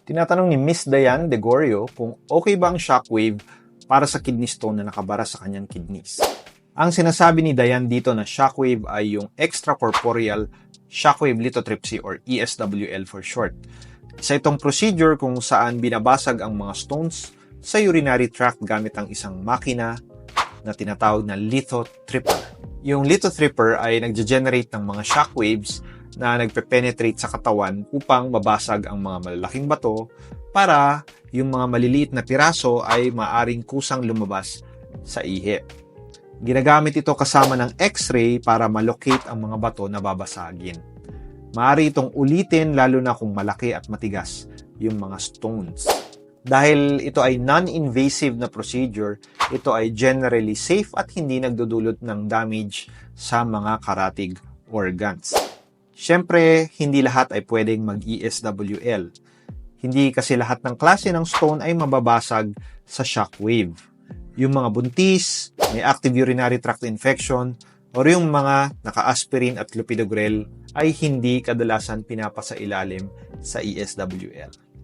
Tinatanong ni Miss Diane De Gorio kung okay ba ang shockwave para sa kidney stone na nakabara sa kanyang kidneys. Ang sinasabi ni Diane dito na shockwave ay yung extracorporeal shockwave lithotripsy or ESWL for short. Isa itong procedure kung saan binabasag ang mga stones sa urinary tract gamit ang isang makina na tinatawag na lithotripper. Yung lithotripper ay nagge-generate ng mga shockwaves na nagpe-penetrate sa katawan upang mabasag ang mga malalaking bato para yung mga maliliit na piraso ay maaring kusang lumabas sa ihi. Ginagamit ito kasama ng X-ray para malocate ang mga bato na babasagin. Maaari itong ulitin lalo na kung malaki at matigas yung mga stones. Dahil ito ay non-invasive na procedure, ito ay generally safe at hindi nagdudulot ng damage sa mga karatig organs. Siyempre, hindi lahat ay pwedeng mag-ESWL. Hindi kasi lahat ng klase ng stone ay mababasag sa shockwave. Yung mga buntis, may active urinary tract infection, o yung mga naka-aspirin at clopidogrel ay hindi kadalasan pinapasailalim sa ESWL.